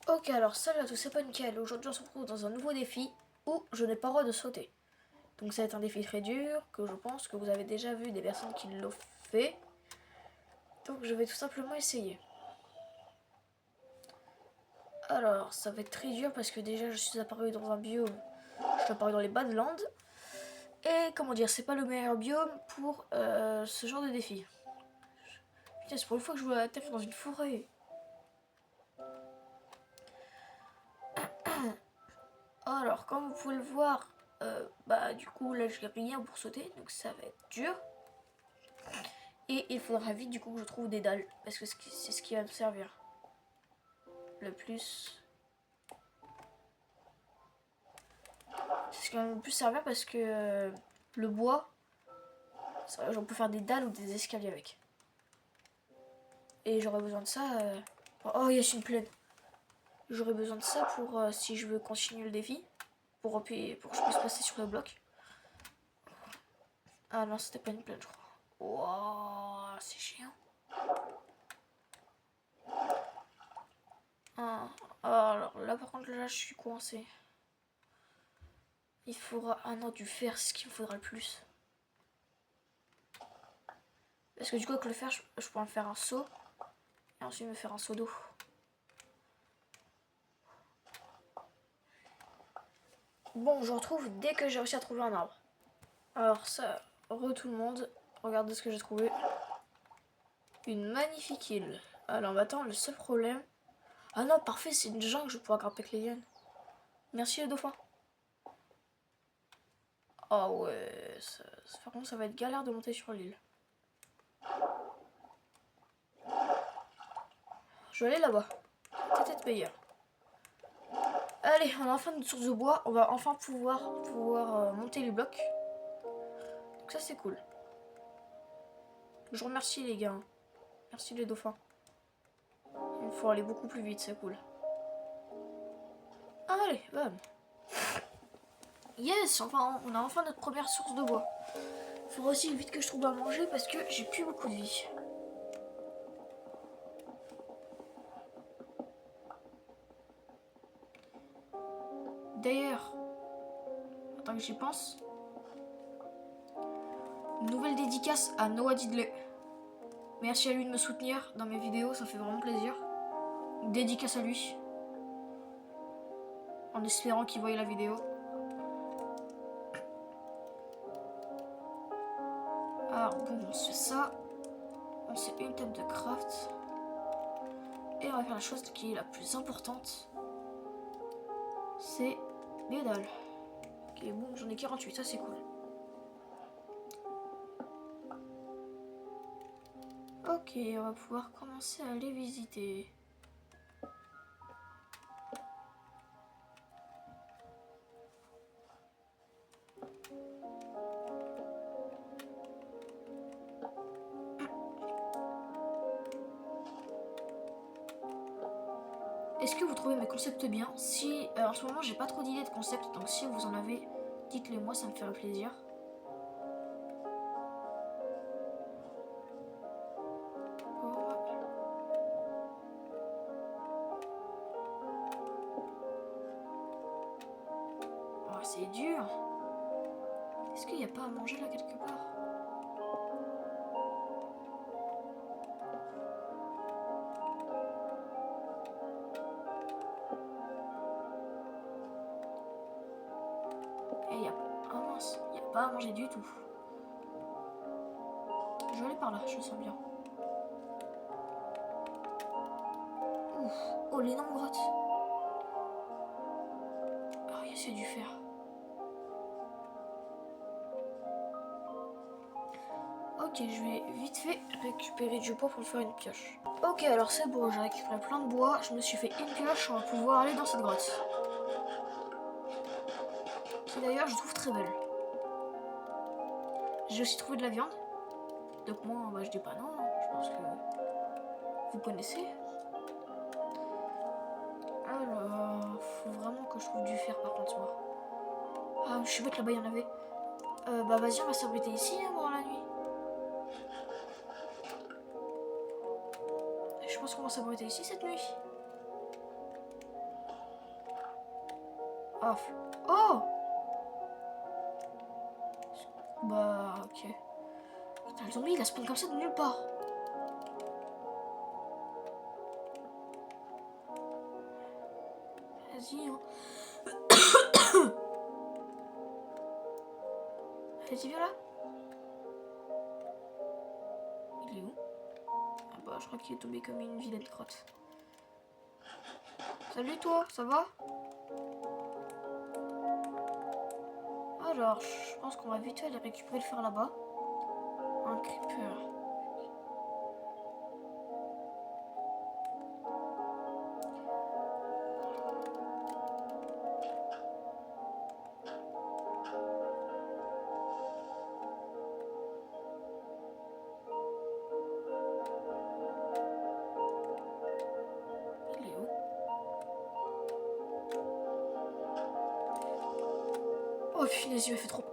Ok, alors salut à tous, c'est Punkel. Aujourd'hui, on se retrouve dans un nouveau défi où je n'ai pas le droit de sauter. Donc, ça va être un défi très dur que je pense que vous avez déjà vu des personnes qui l'ont fait. Donc, je vais tout simplement essayer. Alors, ça va être très dur parce que déjà, je suis apparu dans un biome. Je suis apparu dans les Badlands. Et comment dire, c'est pas le meilleur biome pour ce genre de défi. Putain, c'est pour une fois que je veux atterrir dans une forêt. Alors, comme vous pouvez le voir, du coup, là, j'ai rien pour sauter. Donc, ça va être dur. Et il faudra vite du coup que je trouve des dalles. Parce que c'est ce qui va me servir le plus. C'est ce qui va me plus servir parce que le bois, on peut faire des dalles ou des escaliers avec. Et j'aurais besoin de ça. Oh, il y a une plaine. J'aurais besoin de ça pour si je veux continuer le défi. Pour que je puisse passer sur le bloc. Ah non, c'était pas une plaine, je crois. Wouah, c'est chiant. Ah, alors là, par contre, là, je suis coincé. Il faudra un an du fer, c'est ce qu'il me faudra le plus. Parce que du coup, avec le fer, je pourrais en faire un seau. Et ensuite me faire un seau d'eau. Bon, je retrouve dès que j'ai réussi à trouver un arbre. Alors ça, tout le monde, regardez ce que j'ai trouvé. Une magnifique île. Alors maintenant, le seul problème... Ah non, parfait, c'est une jungle, je pourrais grimper avec les lianes. Merci le dauphin. Ah ouais, par contre, ça va être galère de monter sur l'île. Je vais aller là-bas. Peut-être meilleur. Allez, on a enfin une source de bois. On va enfin pouvoir monter les blocs. Donc ça, c'est cool. Je vous remercie les gars. Merci les dauphins. Il faut aller beaucoup plus vite, c'est cool. Allez, bam. Yes, enfin, on a enfin notre première source de bois. Il faudra aussi vite que je trouve à manger parce que j'ai plus beaucoup de vie. D'ailleurs, attends que j'y pense. Nouvelle dédicace à Noah Diddley. Merci à lui de me soutenir dans mes vidéos, ça fait vraiment plaisir. Dédicace à lui. En espérant qu'il voie la vidéo. Alors bon, on se fait ça. On se fait une table de craft. Et on va faire la chose qui est la plus importante. C'est les dalles. Ok, bon, j'en ai 48, ça c'est cool. Ok, on va pouvoir commencer à les visiter. Est-ce que vous trouvez mes concepts bien? Si en ce moment j'ai pas trop d'idées de concepts, donc si vous en avez, dites-les moi, ça me ferait plaisir. Oh, c'est dur. Est-ce qu'il n'y a pas à manger là quelque part? Eh, ah mince, il n'y a pas à manger du tout. Je vais aller par là, je sens bien. Ouf, oh l'énorme grotte. Oh, c'est du fer. Ok, je vais vite fait récupérer du bois pour me faire une pioche. Ok, alors c'est bon, j'ai récupéré plein de bois, je me suis fait une pioche, on va pouvoir aller dans cette grotte. Qui d'ailleurs je trouve très belle. J'ai aussi trouvé de la viande. Donc moi, je dis pas non, je pense que vous connaissez. Alors, faut vraiment que je trouve du fer par contre moi. Ah, je suis bête, là-bas il y en avait. Bah vas-y, on va s'abriter ici hein, pendant la nuit. Je pense qu'on va s'abriter ici cette nuit. Ah, oh! Bah, ok. Putain, le zombie, il a spawn comme ça de nulle part. Vas-y, hein. Vas-y, viens là. Il est où? Ah bah, je crois qu'il est tombé comme une vilaine crotte. Salut toi, ça va? Alors, je pense qu'on va vite aller récupérer le fer là-bas. Un creeper. Il est où? Oh punaise, il m'a fait trop.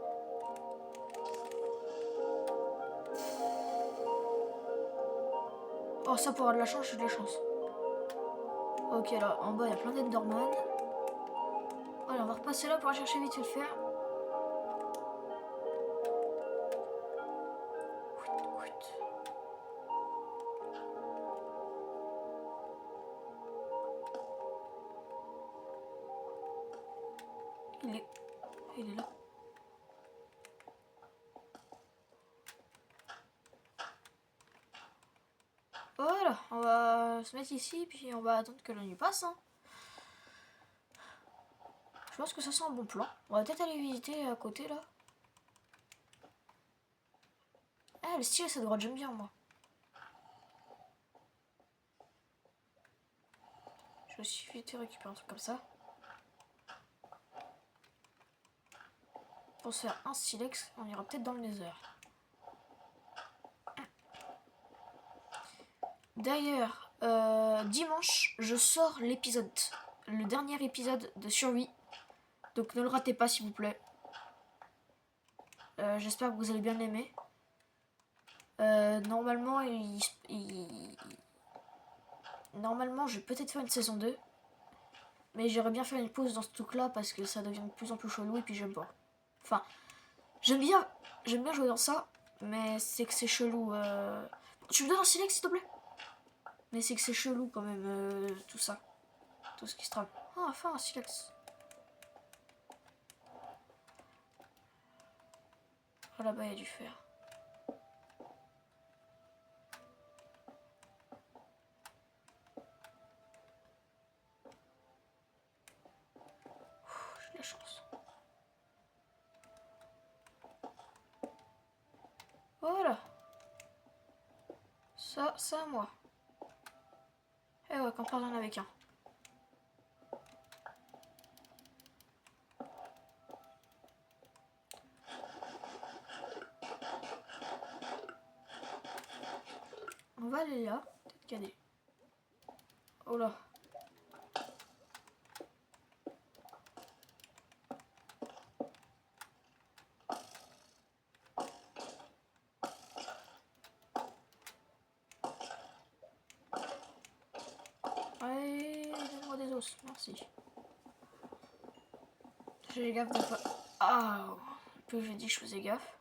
Oh, ça pour avoir de la chance, j'ai de la chance. Ok, là, en bas, il y a plein d'Enderman. Allez, on va repasser là pour aller chercher vite fait le fer. Il est là. Voilà, on va se mettre ici, puis on va attendre que la nuit passe. Hein. Je pense que ça sent un bon plan. On va peut-être aller visiter à côté là. Ah, le style, ça devrait j'aime bien moi. Je vais aussi vite récupérer un truc comme ça. Pour se faire un silex, on ira peut-être dans le nether. D'ailleurs, dimanche, je sors l'épisode, le dernier épisode de Survie. Donc ne le ratez pas s'il vous plaît. J'espère que vous allez bien l'aimer. Normalement, normalement, je vais peut-être faire une saison 2. Mais j'aimerais bien faire une pause dans ce truc là parce que ça devient de plus en plus chelou et puis j'aime pas. Enfin, j'aime bien jouer dans ça, mais c'est que c'est chelou. Tu me donnes un silex s'il te plaît? Mais c'est que c'est chelou quand même, tout ça. Tout ce qui se trame. Ah, enfin un silex. Ah, là-bas, il y a du fer. J'ai de la chance. Voilà. Ça, c'est à moi. Eh ouais, quand on en avait qu'un. On va aller là. Peut-être qu'il y a des... Oh là. Allez, donne-moi des os. Merci. J'ai gaffe de pas... Ah, que j'ai dit que je faisais gaffe.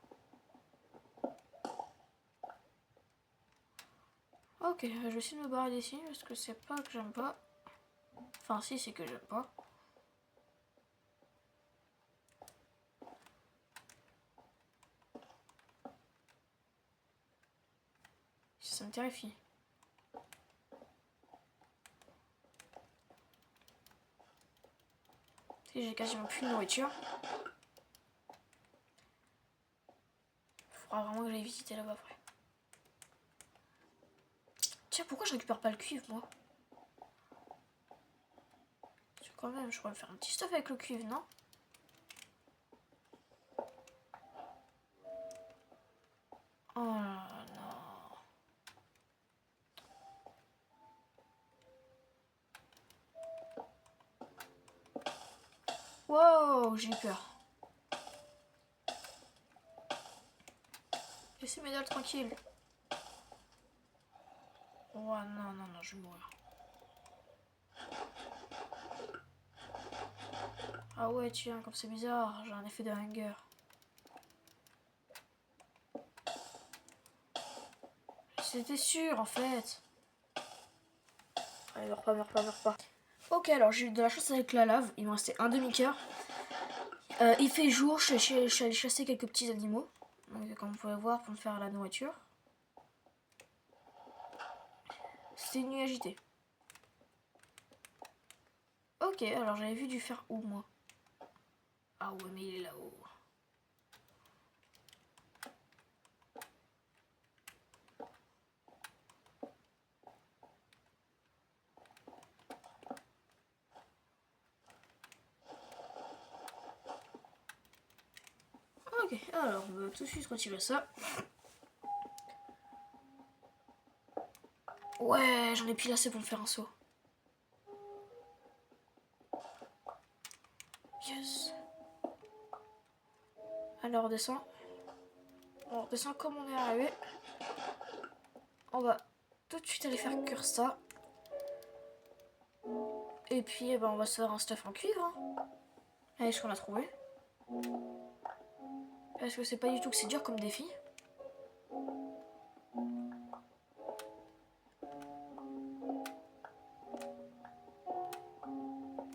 Ok, je vais essayer de me barrer d'ici parce que c'est pas que j'aime pas. Enfin, si, c'est que j'aime pas. Ça me terrifie. J'ai quasiment plus de nourriture. Faudra vraiment que j'aille visiter là-bas après. Tiens, pourquoi je récupère pas le cuivre, moi? Parce que quand même, je pourrais me faire un petit stuff avec le cuivre, non? Oh là là. Wow, j'ai peur. Laissez mes dalles tranquilles. Oh non, non, non, je vais mourir. Ah ouais, tiens, comme c'est bizarre, j'ai un effet de hanger. C'était sûr en fait. Allez, meurs pas, meurs pas, meurs pas. Ok, alors j'ai eu de la chance avec la lave. Il me restait un demi-cœur. Il fait jour, je suis allée chasser quelques petits animaux. Donc, comme vous pouvez voir, pour me faire la nourriture. C'était une nuit agitée. Ok, alors j'avais vu du fer où moi? Ah ouais, mais il est là-haut. Ok, alors on va tout de suite retirer ça. Ouais, j'en ai pile assez pour me faire un saut. Yes. Alors on redescend. On redescend comme on est arrivé. On va tout de suite aller faire cuire ça. Et puis on va se faire un stuff en cuivre. Hein. Allez, ce qu'on a trouvé. Parce que c'est pas du tout que c'est dur comme défi.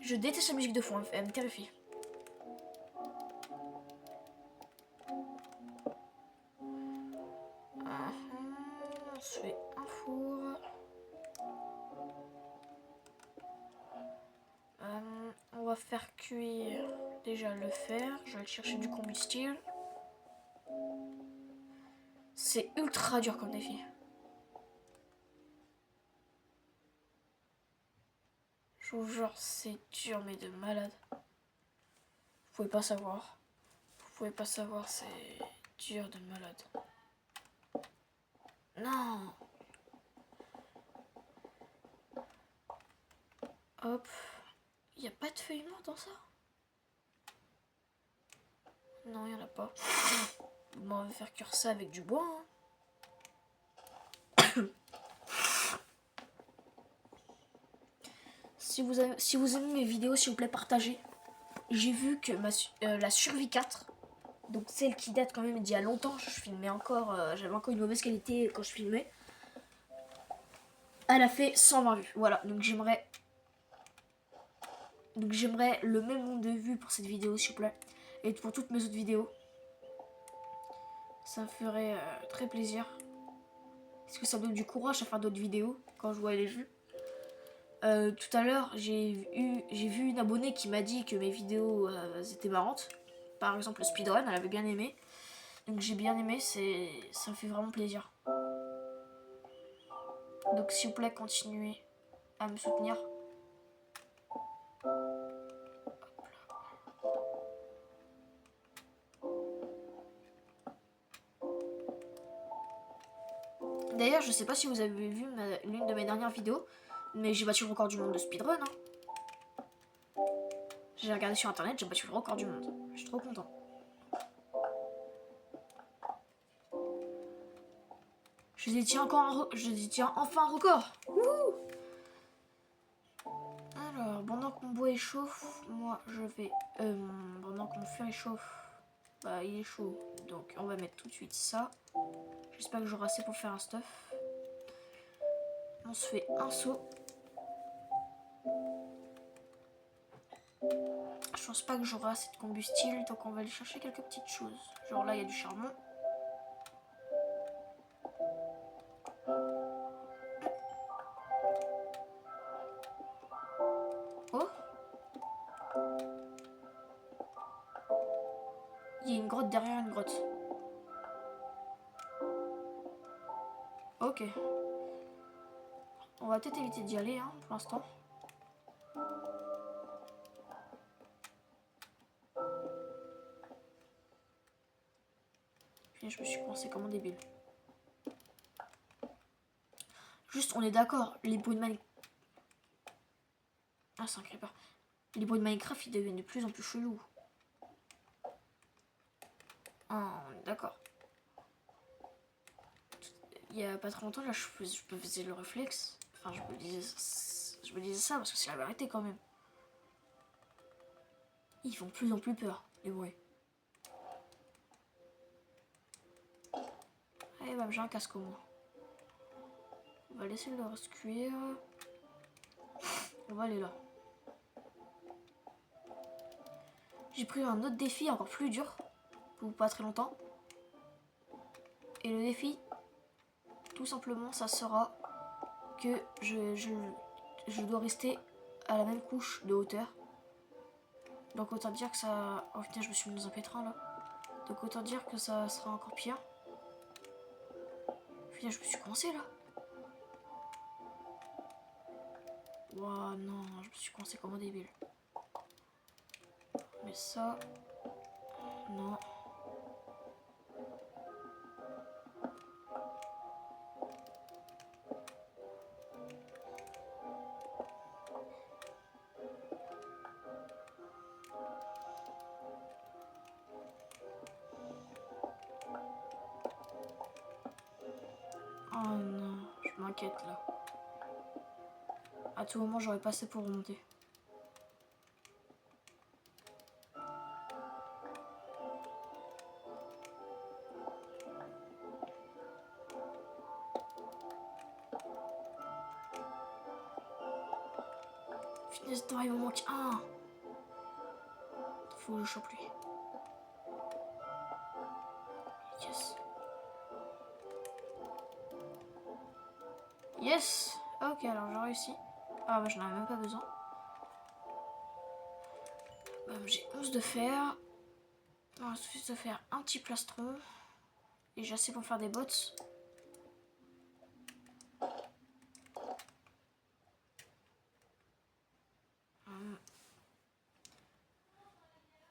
Je déteste la musique de fond, elle me terrifie. On se fait un four. On va faire cuire déjà le fer. Je vais aller chercher du combustible. C'est ultra dur comme défi. Je vous jure, c'est dur mais de malade. Vous pouvez pas savoir. Vous pouvez pas savoir, c'est dur de malade. Non. Hop. Il n'y a pas de feuilles mortes dans ça? Non, il n'y en a pas. Bon, on va faire cuire ça avec du bois. Hein. Si vous aimez mes vidéos, s'il vous plaît, partagez. J'ai vu que la Survie 4, donc celle qui date quand même d'il y a longtemps, je filmais encore, j'avais encore une mauvaise qualité quand je filmais. Elle a fait 120 vues. Voilà, donc j'aimerais le même nombre de vues pour cette vidéo, s'il vous plaît. Et pour toutes mes autres vidéos. Ça me ferait très plaisir. Parce que ça me donne du courage à faire d'autres vidéos quand je vois les vues. Tout à l'heure, j'ai vu une abonnée qui m'a dit que mes vidéos étaient marrantes. Par exemple, le speedrun, elle avait bien aimé. Donc j'ai bien aimé, ça me fait vraiment plaisir. Donc s'il vous plaît, continuez à me soutenir. D'ailleurs, je sais pas si vous avez vu l'une de mes dernières vidéos, mais j'ai battu le record du monde de speedrun. Hein. J'ai regardé sur internet, j'ai battu le record du monde. Je suis trop content. Je détiens enfin un record. Wouhou! Alors, pendant que mon bois échauffe, moi je vais... pendant que mon fer échauffe, bah il est chaud. Donc on va mettre tout de suite ça. J'espère que j'aurai assez pour faire un stuff. On se fait un seau. Je pense pas que j'aurai assez de combustible, donc on va aller chercher quelques petites choses. Genre là il y a du charbon. Oh! Il y a une grotte derrière une grotte. Ok. On va peut-être éviter d'y aller hein, pour l'instant. Puis je me suis coincé comme un débile. Juste, on est d'accord, les bruits de Minecraft... Ah, c'est un creeper. Les bruits de Minecraft, ils deviennent de plus en plus chelous. Ah, on est d'accord. Il y a pas très longtemps, là, je faisais le réflexe. Enfin, je me disais ça parce que c'est la vérité quand même. Ils font de plus en plus peur, les bruits. Allez, bah, j'ai un casque au moins. On va laisser le reste cuire. On va aller là. J'ai pris un autre défi encore plus dur, pour pas très longtemps. Et le défi, tout simplement, ça sera que je dois rester à la même couche de hauteur. Donc autant dire que ça... Oh putain, je me suis mis dans un pétrin là. Donc autant dire que ça sera encore pire. Putain, je me suis coincé là. Ouah non, je me suis coincé comme un débile. Mais ça... Non. Oh non, je m'inquiète là. À tout moment, j'aurais passé pour remonter. Finesse temps, il me manque un. Faut que je chope lui. Yes. Yes. Ok, alors j'ai réussi. Ah bah j'en avais même pas besoin. J'ai 11 de fer. Il me reste juste de faire un petit plastron. Et j'ai assez pour faire des bottes.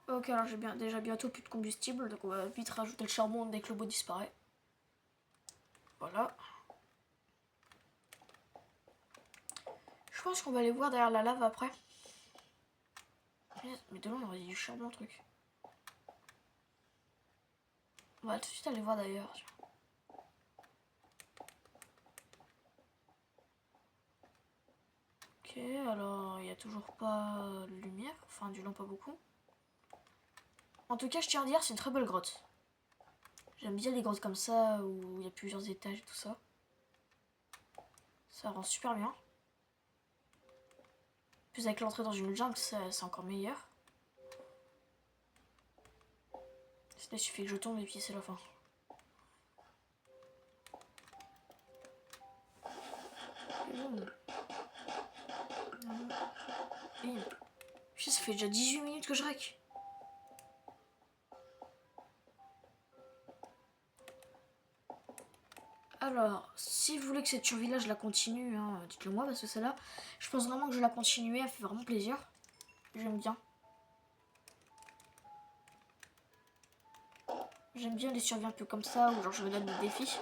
Ok, alors j'ai déjà bientôt plus de combustible. Donc on va vite rajouter le charbon dès que le bois disparaît. Voilà. Je pense qu'on va aller voir derrière la lave après. Mais de là on aurait dit du charbon, le truc. On va tout de suite aller voir d'ailleurs. Ok, alors il n'y a toujours pas de lumière. Enfin, du long, pas beaucoup. En tout cas, je tiens à dire, c'est une très belle grotte. J'aime bien les grottes comme ça, où il y a plusieurs étages et tout ça. Ça rend super bien. Plus avec l'entrée dans une jungle, c'est encore meilleur. Il suffit que je tombe et puis c'est la fin. Ça fait déjà 18 minutes que je rec. Alors, si vous voulez que cette survie là je la continue, hein, dites-le moi parce que celle-là, je pense vraiment que je vais la continuer, elle fait vraiment plaisir. J'aime bien. J'aime bien les survies un peu comme ça, où genre je me donne des défis.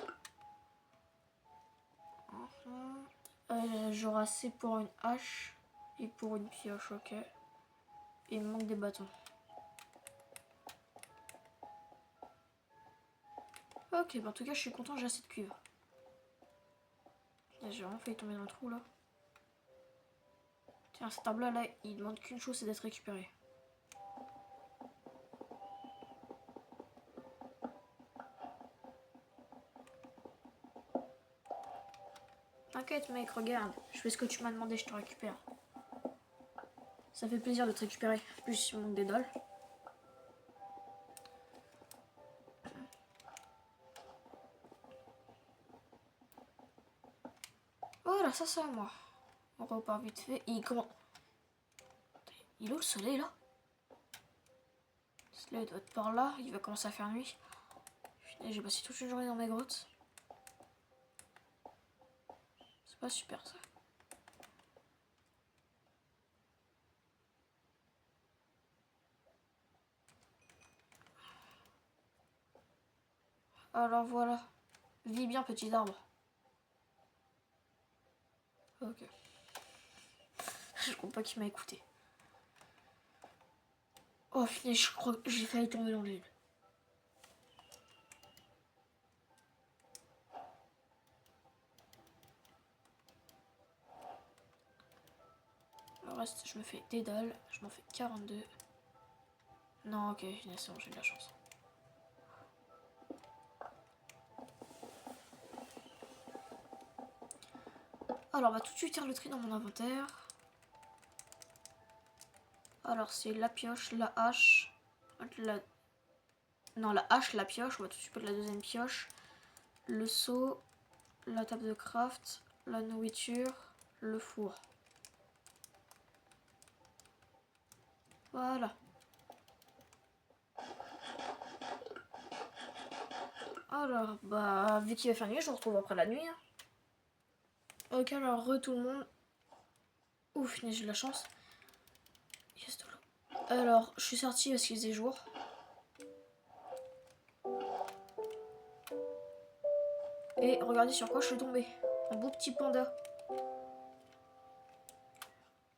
J'aurai assez pour une hache et pour une pioche, ok. Et il me manque des bâtons. Ok, bah en tout cas je suis content, j'ai assez de cuivre. J'ai vraiment failli tomber dans le trou là. Tiens, cet arbre là, il demande qu'une chose, c'est d'être récupéré. T'inquiète mec, regarde, je fais ce que tu m'as demandé, je te récupère. Ça fait plaisir de te récupérer. En plus, il me manque des dalles. Voilà, ça c'est à moi. On repart vite fait. Et comment... Il est où le soleil là? Le soleil doit être par là, il va commencer à faire nuit. J'ai passé toute une journée dans mes grottes. C'est pas super ça. Alors voilà. Vis bien petit arbre. Ok. Je crois pas qu'il m'a écouté. Oh finalement, je crois que j'ai failli tomber dans l'île. Le reste, je me fais des dalles. Je m'en fais 42. Non, ok, c'est bon, j'ai de la chance. Alors, on va tout de suite faire le tri dans mon inventaire. Alors, c'est la pioche, la hache, non, la hache, la pioche, on va tout de suite mettre la deuxième pioche, le seau, la table de craft, la nourriture, le four. Voilà. Alors, bah, vu qu'il va faire nuit, je vous retrouve après la nuit. Hein. Ok, alors, tout le monde. Ouf, j'ai de la chance. Yes, de l'eau. Alors, je suis sortie parce qu'il faisait jour. Et regardez sur quoi je suis tombée. Un beau petit panda.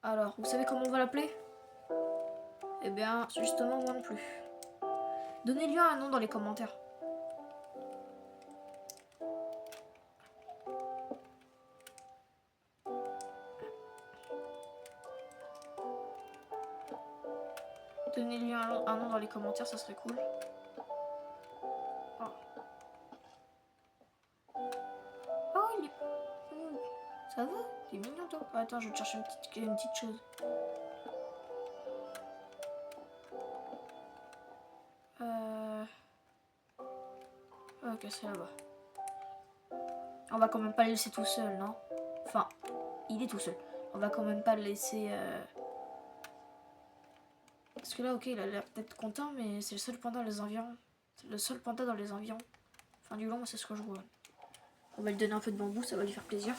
Alors, vous savez comment on va l'appeler? Eh bien, justement, moi non plus. Donnez-lui un nom dans les commentaires. Donnez-lui un nom dans les commentaires, ça serait cool. Oh, oh il est... Oh, ça va? Il est mignon, toi. Attends, je vais te chercher une petite chose. Ok, c'est là-bas. On va quand même pas le laisser tout seul, non? Enfin, il est tout seul. On va quand même pas le laisser... Parce que là, ok, il a l'air peut-être content, mais c'est le seul panda dans les environs. C'est le seul panda dans les environs. Enfin, du long, c'est ce que je vois. On va lui donner un peu de bambou, ça va lui faire plaisir.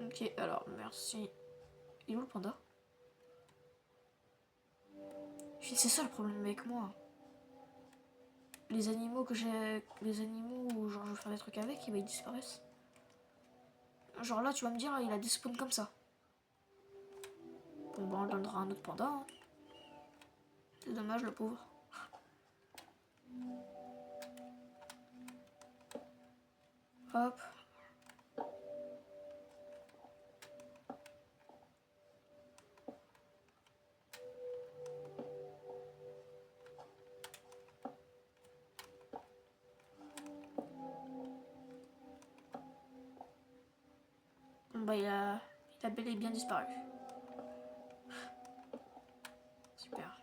Ok, alors, merci. Il est où le panda? C'est ça le problème avec moi. Les animaux que j'ai... Les animaux où genre je veux faire des trucs avec, ils disparaissent. Genre là, tu vas me dire, il a des spawns comme ça. Bon, bah on le donnera à un autre panda. Hein. C'est dommage, le pauvre. Hop. Bon, bah il a bel et bien disparu. Super.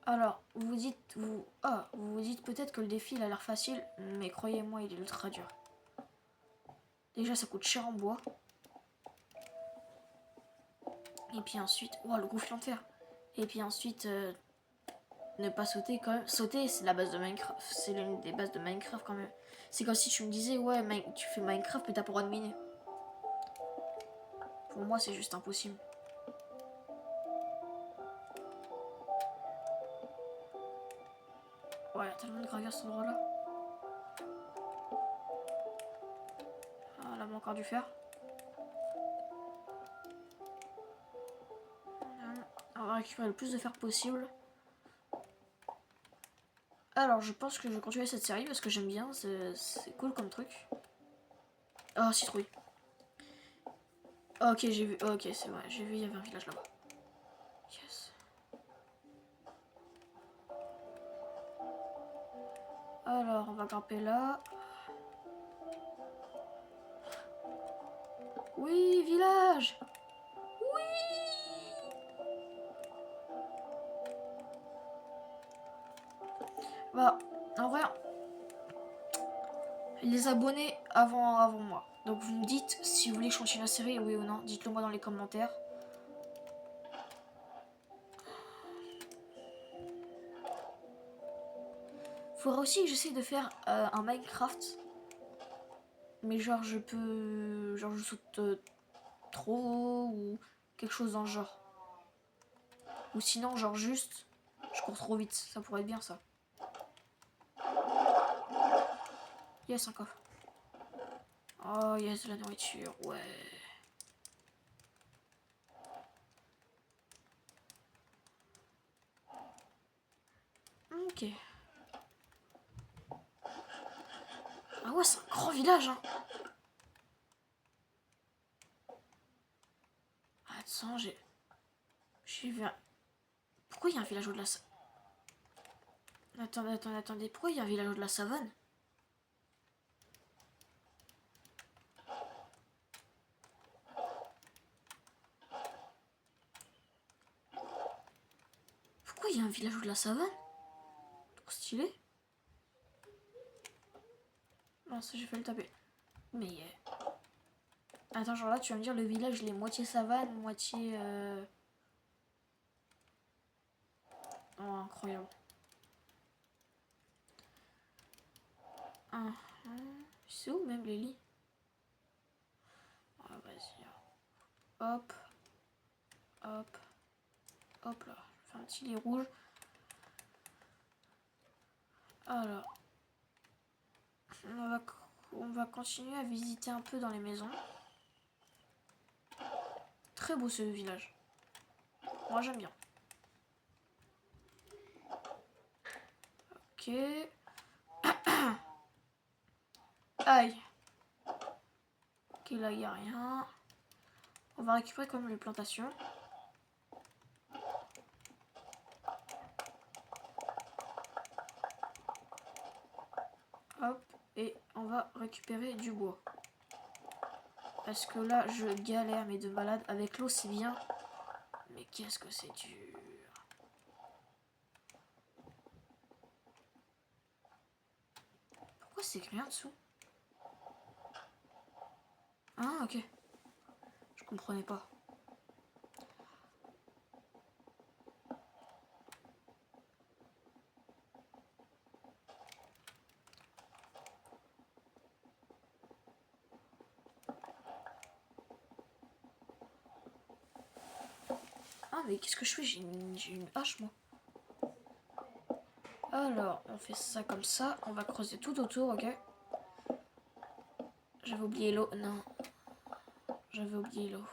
Alors, vous vous dites peut-être que le défi il a l'air facile, mais croyez-moi, il est ultra dur. Déjà, ça coûte cher en bois. Et puis ensuite, oh, le gonflant de fer. Et puis ensuite, ne pas sauter quand même. Sauter, c'est la base de Minecraft. C'est l'une des bases de Minecraft quand même. C'est comme si tu me disais, ouais, tu fais Minecraft, mais t'as pas le droit de miner. Pour moi, c'est juste impossible. Ouais, il y a tellement de gravures à cet endroit-là. Ah, là, on a encore du fer. On va récupérer le plus de fer possible. Alors, je pense que je vais continuer cette série parce que j'aime bien. C'est cool comme truc. Oh, citrouille. Ok, j'ai vu. Ok, c'est vrai. J'ai vu, il y avait un village là-bas. Yes. Alors, on va grimper là. Oui, village. Oui. Bah, en vrai, les abonnés avant moi. Donc vous me dites si vous voulez que je continue la série, oui ou non. Dites-le moi dans les commentaires. Faudra aussi que j'essaye de faire un Minecraft. Mais genre je peux... Genre je saute trop ou quelque chose dans le genre. Ou sinon genre juste je cours trop vite. Ça pourrait être bien ça. Yes, un coffre. Oh yes, de la nourriture, ouais. Ok. Ah ouais, c'est un grand village, hein. Attends, j'ai vu un... Pourquoi il y a un village de la savane? Attendez. Pourquoi il y a un village de la savane? Pourquoi il y a un village de la savane? Trop stylé. Non, ça j'ai fait le taper. Mais... Attends, genre là, tu vas me dire, le village, il est moitié savane, moitié... Oh, incroyable. C'est où même les lits? Ah, vas-y. Hop. Hop. Hop là. Je fais un petit lit rouge. Alors. On va continuer à visiter un peu dans les maisons. Très beau ce village. Moi j'aime bien. Ok. Aïe. Ok, là il n'y a rien. On va récupérer comme les plantations. Hop. Et on va récupérer du bois. Parce que là je galère mais de malade. Avec l'eau c'est bien. Mais qu'est-ce que c'est dur. Pourquoi c'est écrit en dessous? Ah ok. Je comprenais pas. Ah mais qu'est-ce que je fais? J'ai une hache moi. Alors on fait ça comme ça. On va creuser tout autour, ok? J'avais oublié l'eau. Non. J'avais oublié l'eau.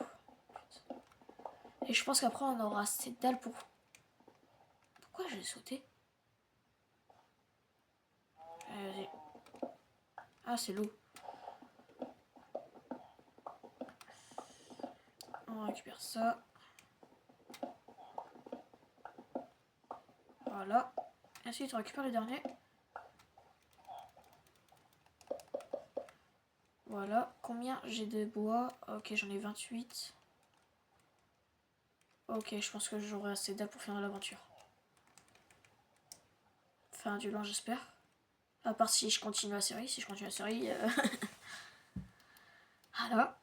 Et je pense qu'après on aura assez de dalles pour... Pourquoi j'ai sauté? Allez, vas-y. Ah c'est l'eau. On récupère ça. Voilà. Ensuite on récupère le dernier. Voilà. Combien j'ai de bois? Ok, j'en ai 28. Ok, je pense que j'aurai assez de dalles pour faire l'aventure. Enfin, du loin j'espère. À part si je continue la série. Si je continue la série... Voilà.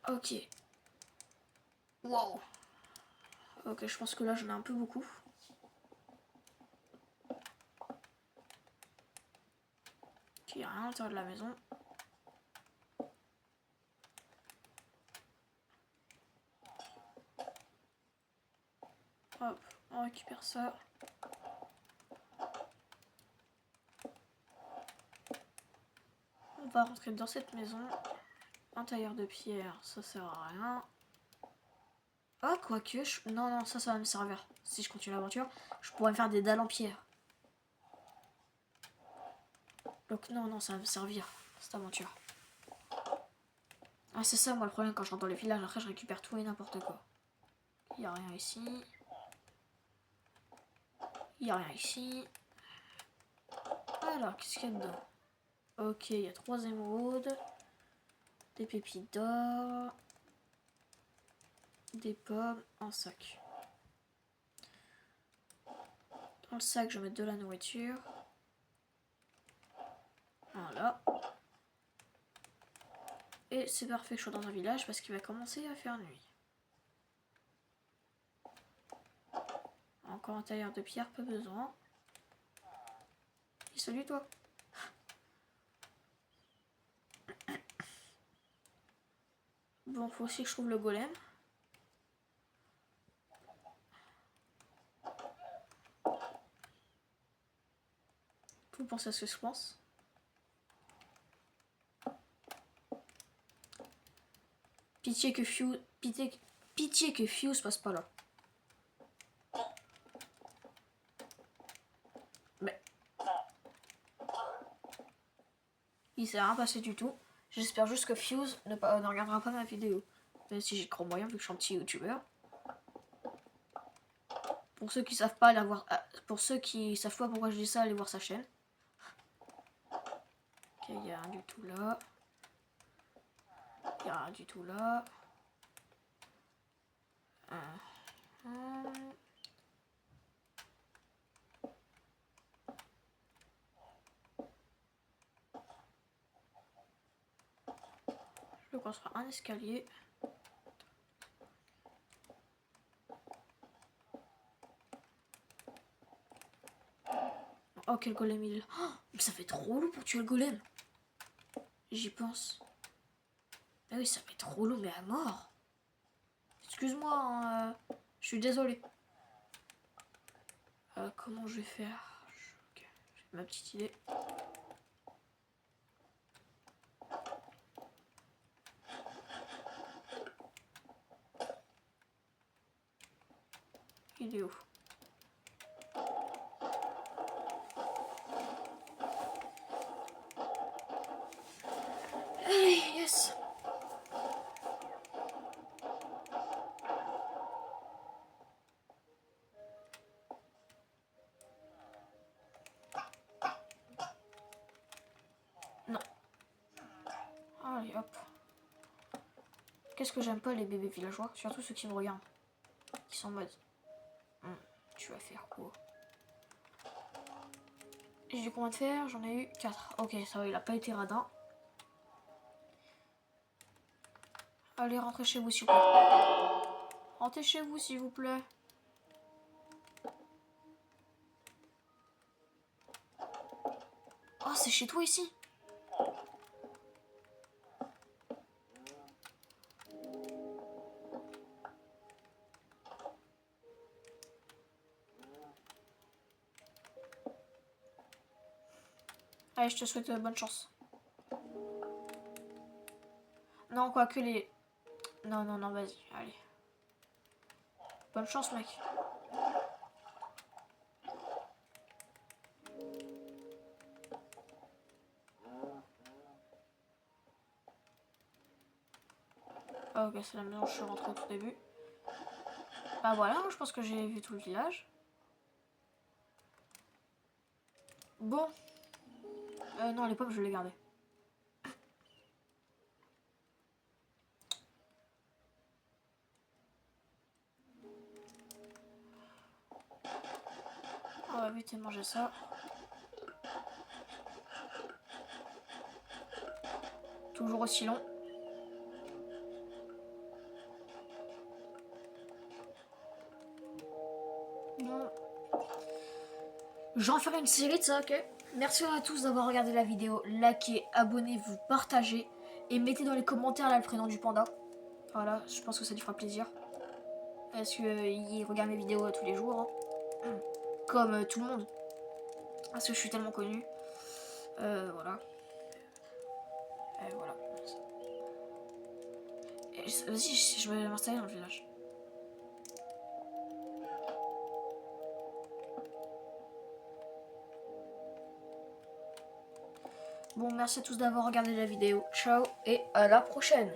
Ok. Wow. Ok, je pense que là j'en ai un peu beaucoup. Ok, il n'y a rien à l'intérieur de la maison. Hop, on récupère ça. On va rentrer dans cette maison. Un tailleur de pierre, ça sert à rien. Ah, quoique, non, ça va me servir. Si je continue l'aventure, je pourrais me faire des dalles en pierre. Donc non, ça va me servir, cette aventure. Ah, c'est ça, moi, le problème quand je rentre dans les villages. Après, je récupère tout et n'importe quoi. Il n'y a rien ici. Il n'y a rien ici. Alors, qu'est-ce qu'il y a dedans? Ok, il y a 3 émeraudes. Des pépites d'or. Des pommes, un sac. Dans le sac, je vais mettre de la nourriture. Voilà. Et c'est parfait que je sois dans un village parce qu'il va commencer à faire nuit. Encore un tailleur de pierre, pas besoin. Et salut toi. Bon, faut aussi que je trouve le golem. Faut penser à ce que je pense. Pitié que Fuse passe pas là. Mais il s'est rien passé du tout. J'espère juste que Fuse ne regardera pas ma vidéo. Même si j'y crois moyen vu que je suis un petit youtubeur. Pour ceux qui savent pas aller voir, pour ceux qui savent pas pourquoi je dis ça, allez voir sa chaîne. Ok, il y a rien du tout là. Il y a rien du tout là. Je vais construire un escalier. Oh, quel golem il est là. Oh, mais ça fait trop lourd pour tuer le golem. J'y pense. Mais oui, ça fait trop lourd, mais à mort. Excuse-moi, hein, je suis désolée. Comment je vais faire? Ok, j'ai ma petite idée. Il est où? Allez, yes. Non. Allez, hop. Qu'est-ce que j'aime pas les bébés villageois? Surtout ceux qui me regardent. Qui sont en mode... tu vas faire quoi? J'ai eu combien de fer? J'en ai eu 4. Ok, ça va, il a pas été radin. Allez, rentrez chez vous, s'il vous plaît. Rentrez chez vous, s'il vous plaît. Oh, c'est chez toi, ici? Allez, je te souhaite bonne chance. Non, quoi que les... Non, non, non, vas-y, allez. Bonne chance, mec. Ah, ok, c'est la maison où je suis rentrée au tout début. Bah voilà, je pense que j'ai vu tout le village. Bon. Non, les pommes, je les gardais. On va vite manger ça. Toujours aussi long. Bon. J'en ferai une série de ça, ok? Merci à tous d'avoir regardé la vidéo. Likez, abonnez-vous, partagez. Et mettez dans les commentaires là le prénom du panda. Voilà, je pense que ça lui fera plaisir. Parce qu'il regarde mes vidéos tous les jours. Hein. Comme tout le monde. Parce que je suis tellement connu. Voilà. Et voilà. Vas-y, je vais m'installer dans le village. Bon, merci à tous d'avoir regardé la vidéo. Ciao et à la prochaine.